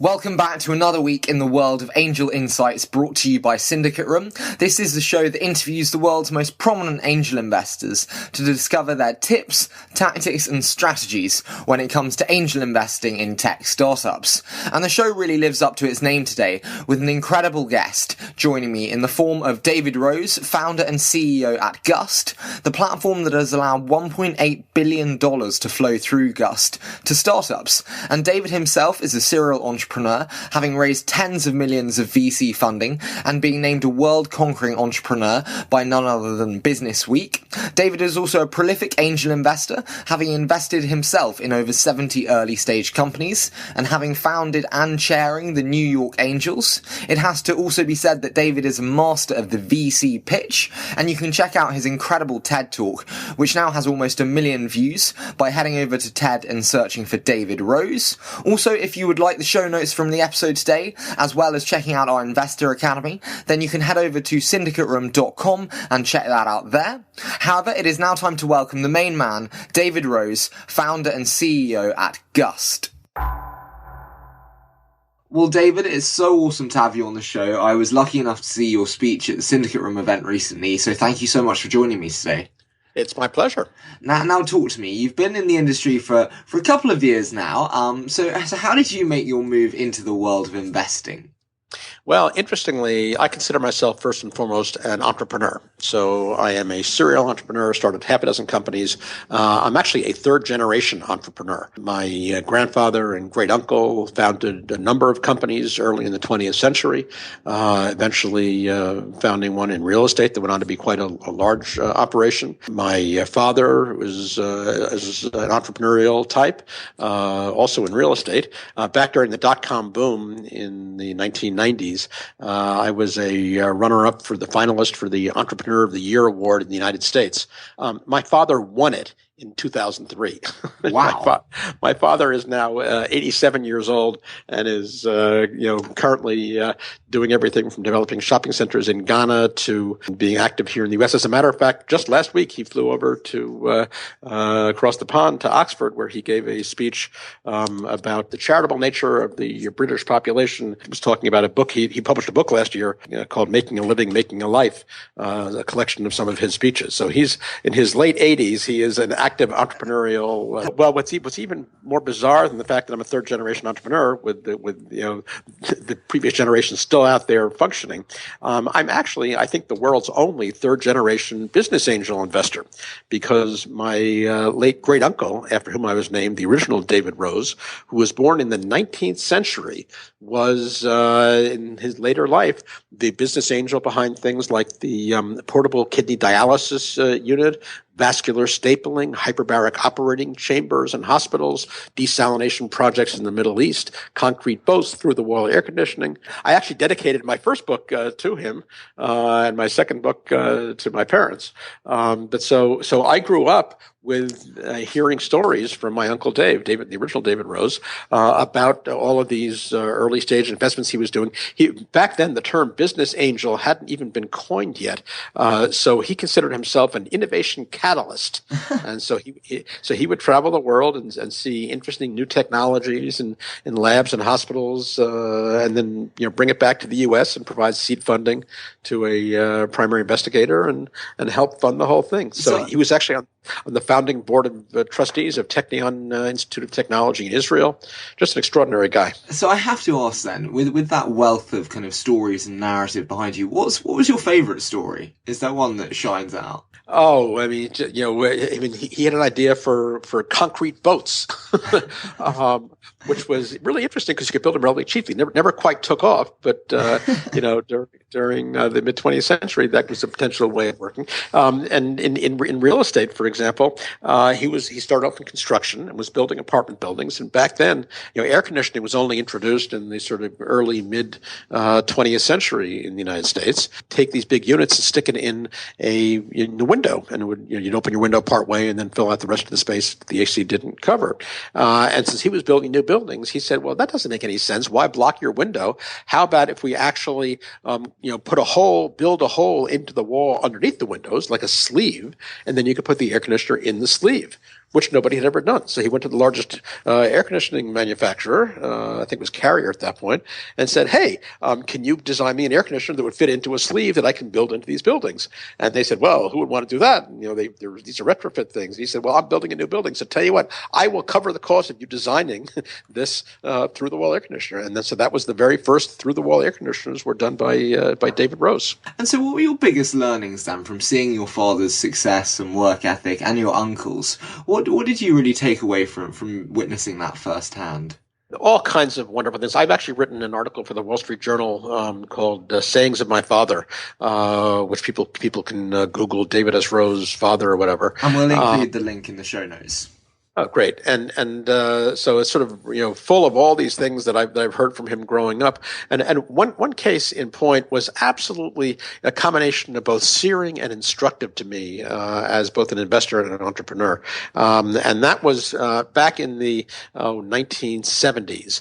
Welcome back to another week in the world of angel insights brought to you by SyndicateRoom. This is the show that interviews the world's most prominent angel investors to discover their tips, tactics and strategies when it comes to angel investing in tech startups. And the show really lives up to its name today with an incredible guest joining me in the form of David Rose, founder and CEO at Gust, the platform that has allowed $1.8 billion to flow through Gust to startups. And David himself is a serial entrepreneur, having raised tens of millions of VC funding and being named a world-conquering entrepreneur by none other than BusinessWeek. David is also a prolific angel investor, having invested himself in over 70 early-stage companies and having founded and chairing the New York Angels. It has to also be said that David is a master of the VC pitch, and you can check out his incredible TED Talk, which now has almost 1 million views, by heading over to TED and searching for David Rose. Also, if you would like the show notes from the episode today, as well as checking out our Investor Academy, then you can head over to SyndicateRoom.com and check that out there. However, it is now time to welcome the main man, David Rose, founder and CEO at Gust. Well, David, it's so awesome to have you on the show. I was lucky enough to see your speech at the Syndicate Room event recently, so thank you so much for joining me today. It's my pleasure. Now talk to me. You've been in the industry for a couple of years now. So how did you make your move into the world of investing? Well, interestingly, I consider myself first and foremost an entrepreneur. So I am a serial entrepreneur, started half a dozen companies. I'm actually a third-generation entrepreneur. My grandfather and great-uncle founded a number of companies early in the 20th century, eventually founding one in real estate that went on to be quite a large operation. My father was an entrepreneurial type, also in real estate. Back during the dot-com boom in the 1990s, I was a runner-up for the finalist for the Entrepreneur of the Year award in the United States. My father won it in 2003. Wow. My father is now 87 years old and is currently doing everything from developing shopping centers in Ghana to being active here in the U.S. As a matter of fact, just last week he flew over to across the pond to Oxford, where he gave a speech about the charitable nature of the British population. He was talking about a book. He published a book last year called "Making a Living, Making a Life," a collection of some of his speeches. So he's in his late 80s. He is an active entrepreneurial. Well, what's even more bizarre than the fact that I'm a third generation entrepreneur with the previous generation still out there functioning. I'm actually, I think, the world's only third generation business angel investor, because my late great uncle, after whom I was named, the original David Rose, who was born in the 19th century, was in his later life the business angel behind things like the portable kidney dialysis unit, vascular stapling, hyperbaric operating chambers in hospitals, desalination projects in the Middle East, concrete boats, through-the-wall air conditioning. I actually dedicated my first book to him and my second book to my parents. But so I grew up with hearing stories from my Uncle Dave, the original David Rose, about all of these early stage investments he was doing. Back then, the term business angel hadn't even been coined yet. So he considered himself an innovation catalyst. And so he would travel the world and see interesting new technologies in labs and hospitals, and then bring it back to the U.S. and provide seed funding to a primary investigator and help fund the whole thing. So he was actually on the founding board of trustees of Technion Institute of Technology in Israel. Just an extraordinary guy. So I have to ask then, with that wealth of kind of stories and narrative behind you, what was your favorite story? Is there one that shines out? Oh, I mean, he had an idea for concrete boats, which was really interesting because you could build them relatively cheaply. Never quite took off, but during the mid 20th century, that was a potential way of working. And in real estate, for example, he started off in construction and was building apartment buildings. And back then, air conditioning was only introduced in the sort of early mid 20th century in the United States. Take these big units and stick it in the window, and it would you'd open your window part way and then fill out the rest of the space the AC didn't cover. And since he was building new buildings, he said, "Well, that doesn't make any sense. Why block your window? How about if we actually build a hole into the wall underneath the windows, like a sleeve, and then you could put the air conditioner in the sleeve." which nobody had ever done. So he went to the largest air conditioning manufacturer, I think it was Carrier at that point, and said, hey, can you design me an air conditioner that would fit into a sleeve that I can build into these buildings? And they said, well, who would want to do that? And, these are retrofit things. And he said, well, I'm building a new building. So tell you what, I will cover the cost of you designing this through-the-wall air conditioner. And then, so that was the very first through-the-wall air conditioners were done by David Rose. And so what were your biggest learnings then from seeing your father's success and work ethic and your uncle's? What did you really take away from witnessing that firsthand? All kinds of wonderful things. I've actually written an article for the Wall Street Journal called "Sayings of My Father," which people can Google David S. Rose father or whatever. And we'll include the link in the show notes. Oh, great. And so it's sort of, full of all these things that I've heard from him growing up. And one case in point was absolutely a combination of both searing and instructive to me, as both an investor and an entrepreneur. And that was, back in the 1970s,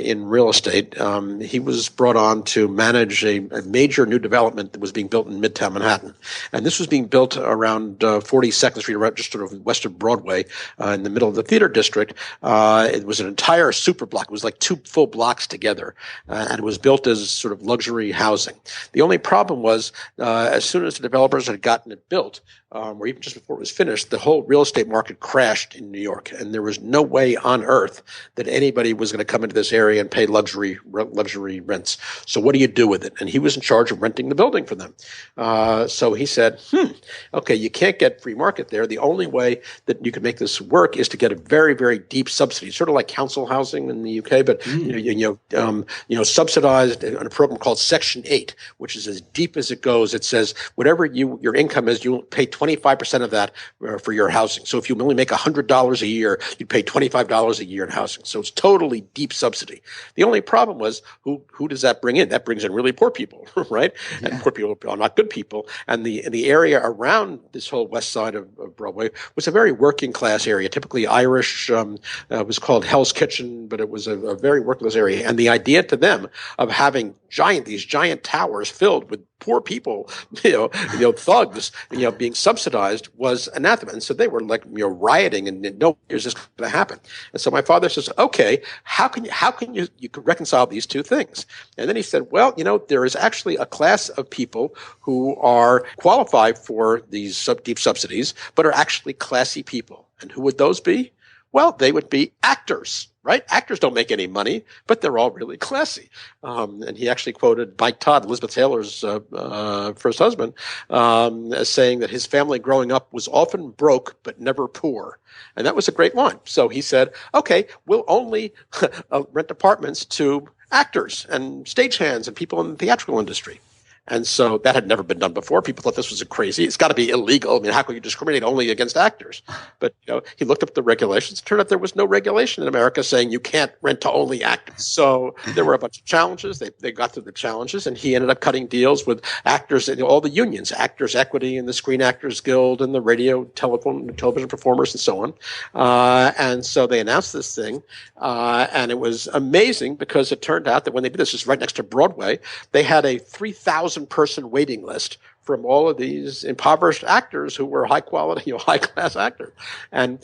in real estate. He was brought on to manage a major new development that was being built in Midtown Manhattan. And this was being built around 42nd Street, right just sort of west of Broadway. In the middle of the theater district. It was an entire super block. It was like 2 full blocks together, and it was built as sort of luxury housing. The only problem was, as soon as the developers had gotten it built, or even just before it was finished, the whole real estate market crashed in New York, and there was no way on earth that anybody was going to come into this area and pay luxury rents. So what do you do with it? And he was in charge of renting the building for them. So he said, okay, you can't get free market there. The only way that you can make this work is to get a very, very deep subsidy, sort of like council housing in the UK, but subsidized in a program called Section 8, which is as deep as it goes. It says whatever your income is, you pay 25% of that for your housing. So if you only make $100 a year, you'd pay $25 a year in housing. So it's totally deep subsidy. The only problem was who does that bring in? That brings in really poor people, right? Yeah. And poor people are not good people. And the area around this whole west side of Broadway was a very working class area, typically Irish. It was called Hell's Kitchen, but it was a very working class area. And the idea to them of having these giant towers filled with poor people, thugs, being subsidized was anathema. And so they were like, rioting, and no, here's this going to happen. And so my father says, okay, how can you reconcile these two things? And then he said, well, there is actually a class of people who are qualified for these deep subsidies, but are actually classy people. And who would those be? Well, they would be actors. Right? Actors don't make any money, but they're all really classy. And he actually quoted Mike Todd, Elizabeth Taylor's first husband, as saying that his family growing up was often broke but never poor. And that was a great line. So he said, okay, we'll only rent apartments to actors and stagehands and people in the theatrical industry. And so that had never been done before. People thought this was crazy. It's got to be illegal. I mean, how could you discriminate only against actors? But he looked up the regulations. It turned out there was no regulation in America saying you can't rent to only actors. So there were a bunch of challenges. They got through the challenges, and he ended up cutting deals with actors and all the unions, Actors Equity and the Screen Actors Guild and the radio, television performers, and so on. And so they announced this thing, and it was amazing because it turned out that when they did this, just right next to Broadway, they had a 3,000 person waiting list from all of these impoverished actors who were high quality, high class actors. And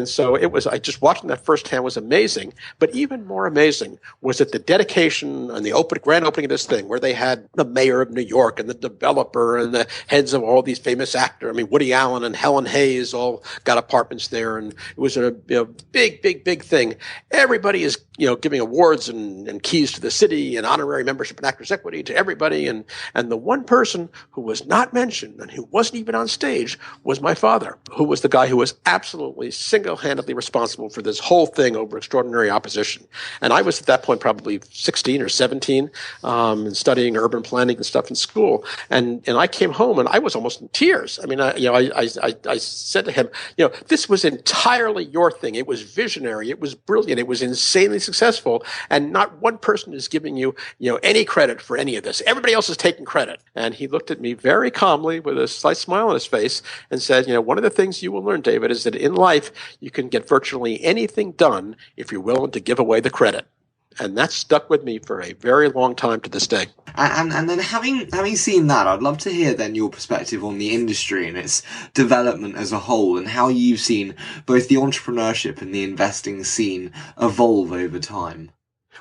so it was, I just watching that firsthand was amazing. But even more amazing was that the dedication and the grand opening of this thing, where they had the mayor of New York and the developer and the heads of all these famous actors. I mean, Woody Allen and Helen Hayes all got apartments there, and it was a big thing. Everybody is giving awards and keys to the city and honorary membership in Actors Equity to everybody, and the one person who was not mentioned and who wasn't even on stage was my father, who was the guy who was absolutely single-handedly responsible for this whole thing over extraordinary opposition. And I was at that point probably 16 or 17, and studying urban planning and stuff in school. And I came home and I was almost in tears. I mean, I said to him, this was entirely your thing. It was visionary. It was brilliant. It was insanely successful. And not one person is giving you, any credit for any of this. Everybody else is taking credit. And he looked at me very calmly with a slight smile on his face and said, one of the things you will learn, David, is that in life you can get virtually anything done if you're willing to give away the credit. And that stuck with me for a very long time to this day. And then having seen that, I'd love to hear then your perspective on the industry and its development as a whole, and how you've seen both the entrepreneurship and the investing scene evolve over time.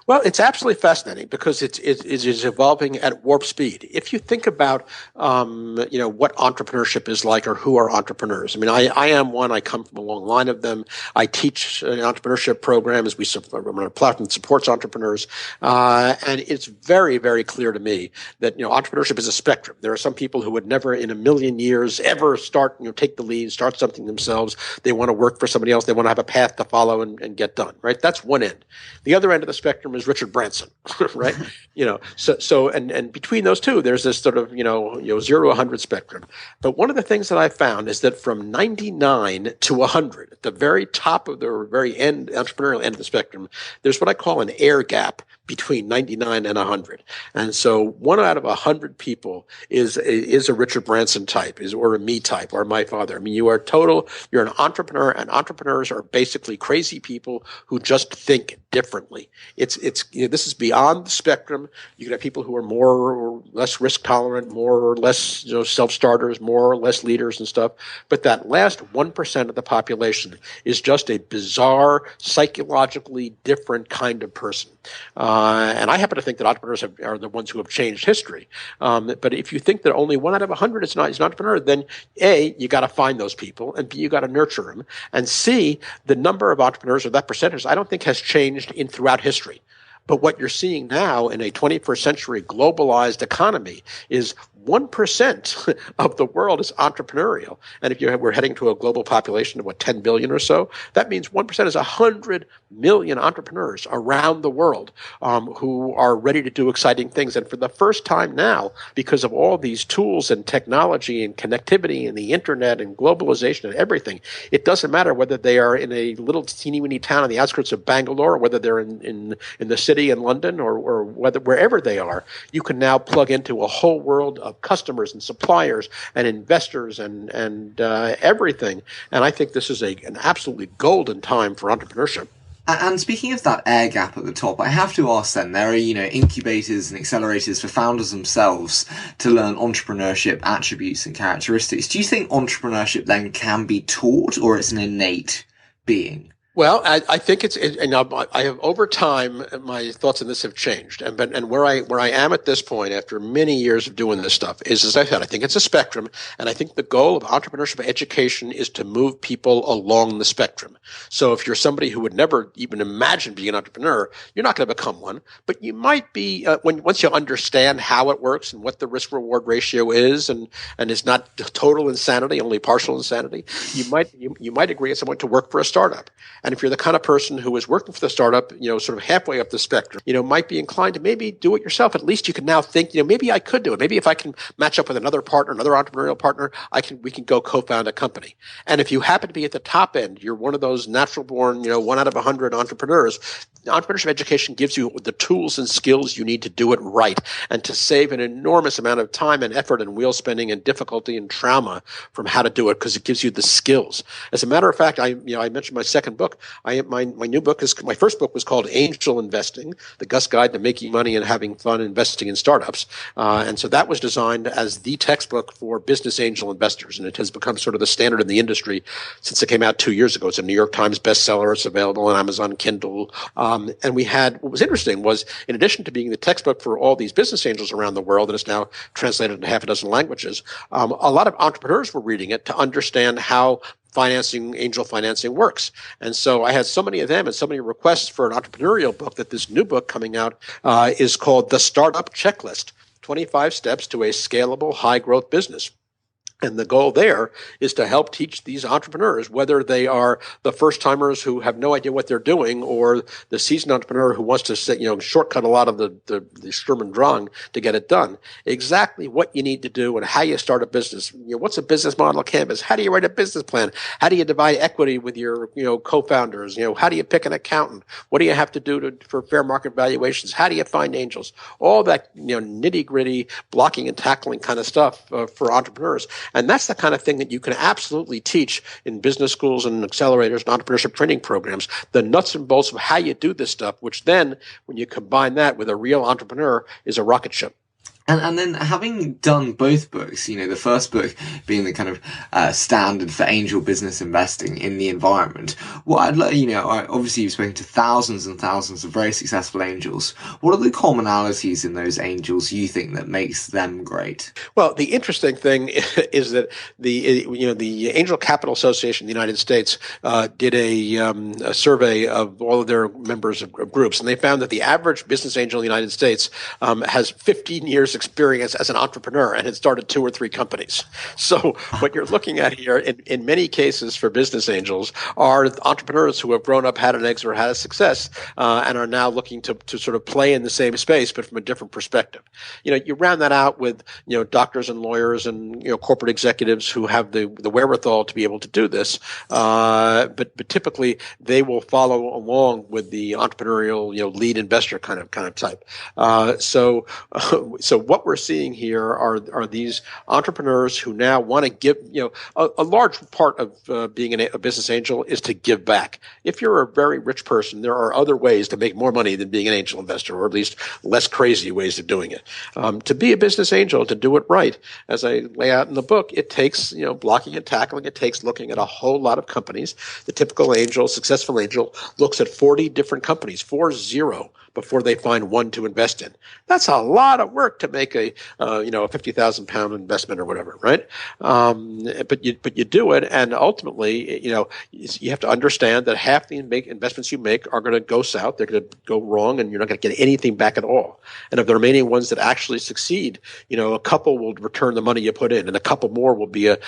Well, it's absolutely fascinating because it is evolving at warp speed. If you think about, what entrepreneurship is like, or who are entrepreneurs. I mean, I am one. I come from a long line of them. I teach an entrepreneurship program as we run a platform that supports entrepreneurs, and it's very, very clear to me that entrepreneurship is a spectrum. There are some people who would never in a million years ever start, take the lead, start something themselves. They want to work for somebody else. They want to have a path to follow and get done. Right? That's one end. The other end of the spectrum is Richard Branson, right? So between those two, there's this sort of 0 to 100 spectrum. But one of the things that I found is that from 99 to 100, at the very top of the very end, entrepreneurial end of the spectrum, there's what I call an air gap between 99 and 100. And so 1 out of 100 people is a Richard Branson type, or a me type, or my father. I mean, you're an entrepreneur, and entrepreneurs are basically crazy people who just think differently. This is beyond the spectrum. You can have people who are more or less risk tolerant, more or less self-starters, more or less leaders and stuff. But that last 1% of the population is just a bizarre, psychologically different kind of person. And I happen to think that entrepreneurs are the ones who have changed history. But if you think that only 1 out of 100 is an entrepreneur, then A, you got to find those people, and B, you got to nurture them, and C, the number of entrepreneurs, or that percentage, I don't think has changed throughout history. But what you're seeing now in a 21st century globalized economy is 1% of the world is entrepreneurial. And if we're heading to a global population of 10 billion or so, that means 1% is 100 million entrepreneurs around the world who are ready to do exciting things. And for the first time now, because of all these tools and technology and connectivity and the internet and globalization and everything, it doesn't matter whether they are in a little teeny-weeny town on the outskirts of Bangalore, or whether they're in the city in London, or whether wherever they are, you can now plug into a whole world of customers and suppliers and investors and everything. And I think this is an absolutely golden time for entrepreneurship. And speaking of that air gap at the top, I have to ask then, there are, incubators and accelerators for founders themselves to learn entrepreneurship attributes and characteristics. Do you think entrepreneurship then can be taught, or it's an innate being? Well, I think I have, over time, my thoughts on this have changed, and where I am at this point after many years of doing this stuff is, as I said, I think it's a spectrum, and I think the goal of entrepreneurship education is to move people along the spectrum. So if you're somebody who would never even imagine being an entrepreneur, you're not going to become one, but you might be once you understand how it works and what the risk reward ratio is, and it's not total insanity, only partial insanity. You might agree at some point to work for a startup. And if you're the kind of person who is working for the startup, sort of halfway up the spectrum, might be inclined to maybe do it yourself. At least you can now think, maybe I could do it. Maybe if I can match up with another partner, another entrepreneurial partner, we can go co-found a company. And if you happen to be at the top end, you're one of those natural born, 1 out of 100 entrepreneurs. Entrepreneurship education gives you the tools and skills you need to do it right, and to save an enormous amount of time and effort and wheel spinning and difficulty and trauma from how to do it, because it gives you the skills. As a matter of fact, I mentioned my second book. My first book was called Angel Investing: The Gust Guide to Making Money and Having Fun Investing in Startups. And so that was designed as the textbook for business angel investors, and it has become sort of the standard in the industry since it came out 2 years ago. It's a New York Times bestseller. It's available on Amazon Kindle. And what was interesting was, in addition to being the textbook for all these business angels around the world, and it's now translated into half a dozen languages, a lot of entrepreneurs were reading it to understand how angel financing works. And so I had so many of them and so many requests for an entrepreneurial book that this new book coming out is called The Startup Checklist: 25 Steps to a Scalable High Growth Business. And the goal there is to help teach these entrepreneurs, whether they are the first timers who have no idea what they're doing, or the seasoned entrepreneur who wants to shortcut a lot of the Sturm und Drang to get it done, exactly what you need to do and how you start a business. What's a business model canvas? How do you write a business plan? How do you divide equity with your co-founders? How do you pick an accountant? What do you have to do for fair market valuations? How do you find angels? All that nitty gritty blocking and tackling kind of stuff for entrepreneurs. And that's the kind of thing that you can absolutely teach in business schools and accelerators and entrepreneurship training programs, the nuts and bolts of how you do this stuff, which then, when you combine that with a real entrepreneur, is a rocket ship. And then having done both books, the first book being the kind of standard for angel business investing in the environment, what I'd like, obviously you've spoken to thousands and thousands of very successful angels. What are the commonalities in those angels you think that makes them great? Well, the interesting thing is that the Angel Capital Association in the United States did a survey of all of their members of groups, and they found that the average business angel in the United States has 15 years experience as an entrepreneur and had started 2 or 3 companies. So what you're looking at here in many cases for business angels are entrepreneurs who have grown up, had an exit or had a success, and are now looking to sort of play in the same space, but from a different perspective. You round that out with, doctors and lawyers and, corporate executives who have the wherewithal to be able to do this. But typically they will follow along with the entrepreneurial, lead investor kind of type. So what we're seeing here are these entrepreneurs who now want to give, a large part of being a business angel is to give back. If you're a very rich person, there are other ways to make more money than being an angel investor, or at least less crazy ways of doing it. To be a business angel, to do it right, as I lay out in the book, it takes, blocking and tackling. It takes looking at a whole lot of companies. The typical angel, successful angel, looks at 40 different companies, 40, before they find one to invest in. That's a lot of work to make a £50,000 investment or whatever, right? But you do it, and ultimately, you have to understand that half the investments you make are going to go south. They're going to go wrong, and you're not going to get anything back at all. And of the remaining ones that actually succeed, a couple will return the money you put in, and a couple more will be a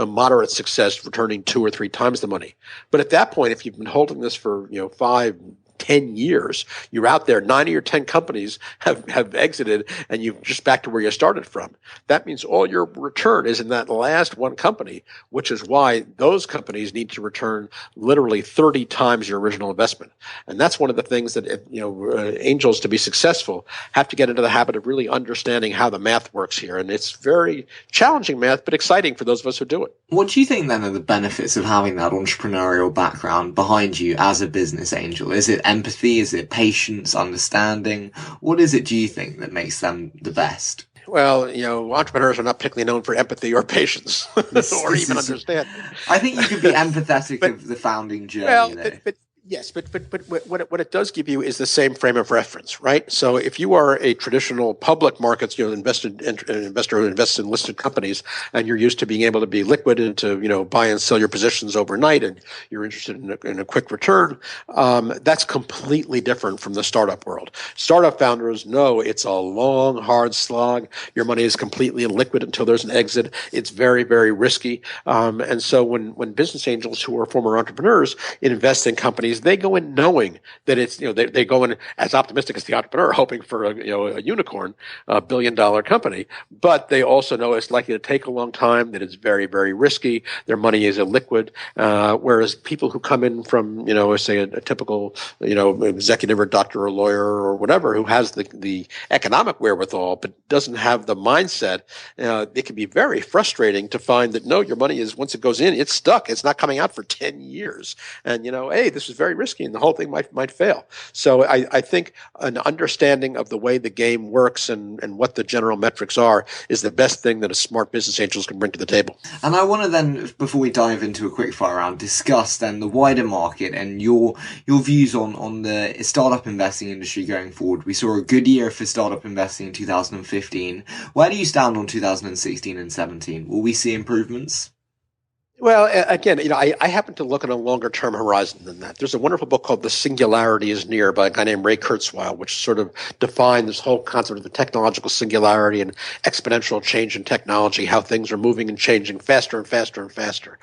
moderate success, returning 2 or 3 times the money. But at that point, if you've been holding this for 5, 10 years, you're out there, 9 or 10 companies have exited, and you're just back to where you started from. That means all your return is in that last one company, which is why those companies need to return literally 30 times your original investment. And that's one of the things that, angels, to be successful, have to get into the habit of really understanding how the math works here. And it's very challenging math, but exciting for those of us who do it. What do you think then are the benefits of having that entrepreneurial background behind you as a business angel? Is it empathy? Is it patience, understanding? What is it, do you think, that makes them the best? Well, entrepreneurs are not particularly known for empathy or patience or even understanding. I think you could be empathetic of the founding journey. Well, yes, but what it does give you is the same frame of reference, right? So if you are a traditional public markets, investor who invests in listed companies, and you're used to being able to be liquid and to buy and sell your positions overnight, and you're interested in a quick return, that's completely different from the startup world. Startup founders know it's a long, hard slog. Your money is completely illiquid until there's an exit. It's very, very risky, and so when business angels who are former entrepreneurs invest in companies, they go in knowing that it's, they go in as optimistic as the entrepreneur, hoping for a unicorn, $1 billion company. But they also know it's likely to take a long time, that it's very, very risky. Their money is illiquid. Whereas people who come in from, say a typical, executive or doctor or lawyer or whatever, who has the economic wherewithal, but doesn't have the mindset, it can be very frustrating to find that, no, your money is, once it goes in, it's stuck. It's not coming out for 10 years. And, hey, this is very risky, and the whole thing might fail. So I think an understanding of the way the game works and what the general metrics are is the best thing that a smart business angels can bring to the table. And I want to then, before we dive into a quick fire round, discuss then the wider market and your views on the startup investing industry going forward. We saw a good year for startup investing in 2015. Where do you stand on 2016 and 17? Will we see improvements? Well, again, I happen to look at a longer term horizon than that. There's a wonderful book called The Singularity is Near by a guy named Ray Kurzweil, which sort of defined this whole concept of the technological singularity and exponential change in technology, how things are moving and changing faster and faster and faster,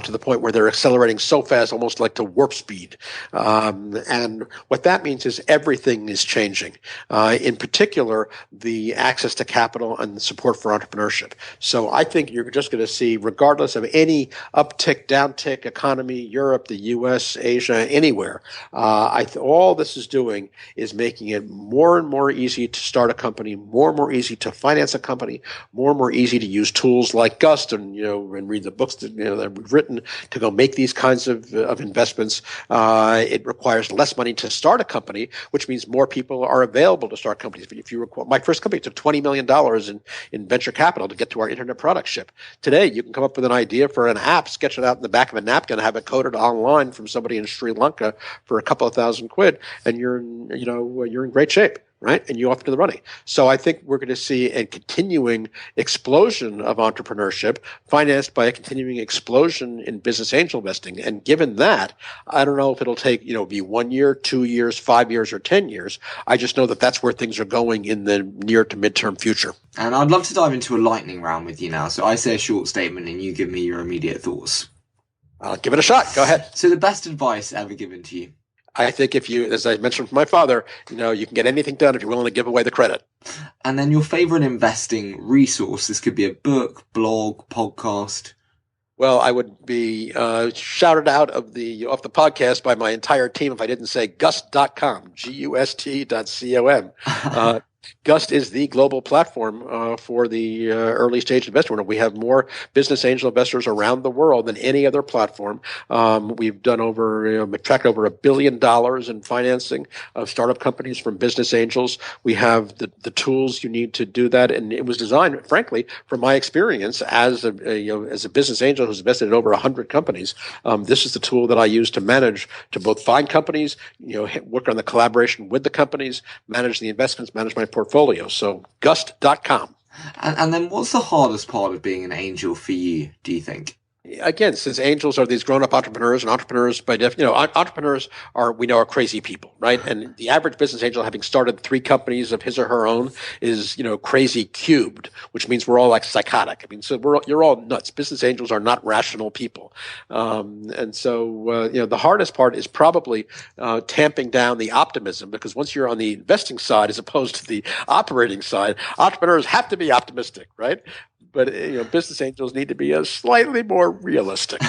to the point where they're accelerating so fast, almost like to warp speed. And what that means is everything is changing. In particular, the access to capital and the support for entrepreneurship. So I think you're just going to see, regardless of any uptick, downtick economy, Europe, the U.S., Asia, anywhere. All this is doing is making it more and more easy to start a company, more and more easy to finance a company, more and more easy to use tools like Gust and read the books that we've written to go make these kinds of investments. It requires less money to start a company, which means more people are available to start companies. If you recall, my first company took $20 million in venture capital to get to our internet product ship. Today, you can come up with an idea for an app, sketch it out in the back of a napkin, have it coded online from somebody in Sri Lanka for a couple of $1,000, and you're in great shape. Right? And you off to the running. So I think we're going to see a continuing explosion of entrepreneurship financed by a continuing explosion in business angel investing. And given that, I don't know if it'll take, be 1 year, 2 years, 5 years, or 10 years. I just know that that's where things are going in the near to midterm future. And I'd love to dive into a lightning round with you now. So I say a short statement and you give me your immediate thoughts. I'll give it a shot. Go ahead. So the best advice ever given to you? I think if you, as I mentioned from my father, you can get anything done if you're willing to give away the credit. And then your favorite investing resource? This could be a book, blog, podcast. Well, I would be shouted out off the podcast by my entire team if I didn't say Gust.com, Gust.com. Gust is the global platform for the early stage investment. We have more business angel investors around the world than any other platform. We've done tracked over $1 billion in financing of startup companies from business angels. We have the tools you need to do that, and it was designed, frankly, from my experience as a business angel who's invested in over 100 companies. This is the tool that I use to manage, to both find companies, work on the collaboration with the companies, manage the investments, manage my portfolio. So Gust.com. And then what's the hardest part of being an angel for you, do you think? Again, since angels are these grown-up entrepreneurs, and entrepreneurs by definition, entrepreneurs are crazy people, right? And the average business angel, having started 3 companies of his or her own, is crazy cubed, which means we're all like psychotic. I mean, so you're all nuts. Business angels are not rational people, and so the hardest part is probably tamping down the optimism, because once you're on the investing side as opposed to the operating side, entrepreneurs have to be optimistic, right? But business angels need to be slightly more realistic.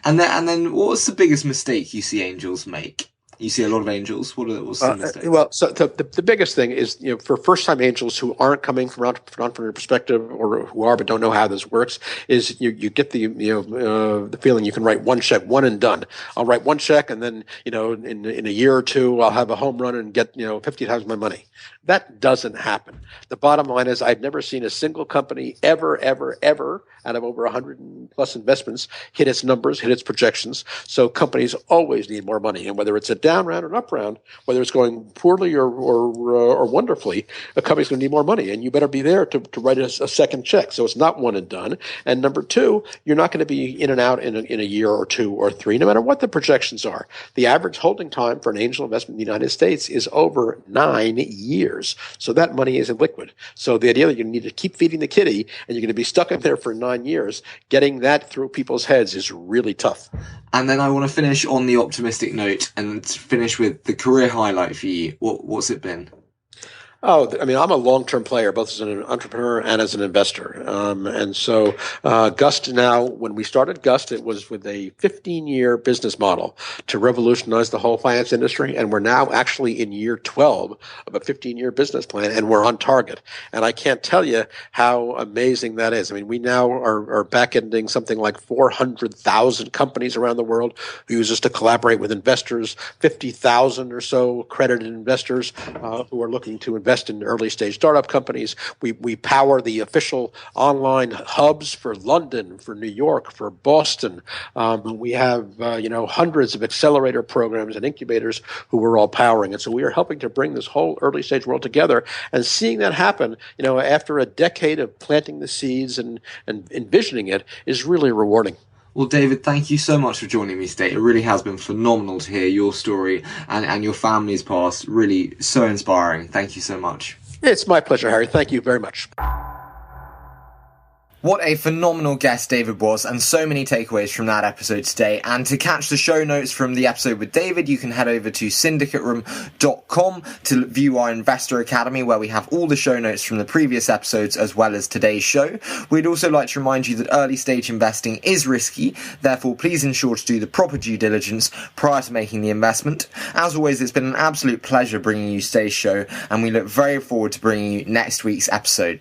And then, what's the biggest mistake you see angels make? You see a lot of angels. What's the mistake? Well, so the biggest thing is, for first-time angels who aren't coming from an entrepreneur perspective, or who are but don't know how this works, is you get the feeling you can write one check, one and done. I'll write one check, and then in a year or two I'll have a home run and get 50 times my money. That doesn't happen. The bottom line is I've never seen a single company ever out of over 100 plus investments hit its numbers, hit its projections. So companies always need more money, and whether it's a down round or an up round, whether it's going poorly or wonderfully, a company's going to need more money, and you better be there to write a second check. So it's not one and done. And number 2, you're not going to be in and out in a year or 2 or 3, no matter what the projections are. The average holding time for an angel investment in the United States is over 9 years. So that money is illiquid. So the idea that you need to keep feeding the kitty and you're going to be stuck in there for 9 years, getting that through people's heads is really tough. And then I want to finish on the optimistic note and finish with the career highlight for you. What's it been? Oh, I mean, I'm a long-term player, both as an entrepreneur and as an investor. And so Gust now, when we started Gust, it was with a 15-year business model to revolutionize the whole finance industry. And we're now actually in year 12 of a 15-year business plan, and we're on target. And I can't tell you how amazing that is. I mean, we now are back-ending something like 400,000 companies around the world who use us to collaborate with investors, 50,000 or so accredited investors who are looking to invest in early stage startup companies. We power the official online hubs for London, for New York, for Boston. We have hundreds of accelerator programs and incubators who we're all powering, and so we are helping to bring this whole early stage world together. And seeing that happen, after a decade of planting the seeds and envisioning it, is really rewarding. Well, David, thank you so much for joining me today. It really has been phenomenal to hear your story and your family's past. Really so inspiring. Thank you so much. It's my pleasure, Harry. Thank you very much. What a phenomenal guest David was, and so many takeaways from that episode today. And to catch the show notes from the episode with David, you can head over to SyndicateRoom.com to view our Investor Academy, where we have all the show notes from the previous episodes as well as today's show. We'd also like to remind you that early stage investing is risky, therefore please ensure to do the proper due diligence prior to making the investment. As always, it's been an absolute pleasure bringing you today's show, and we look very forward to bringing you next week's episode.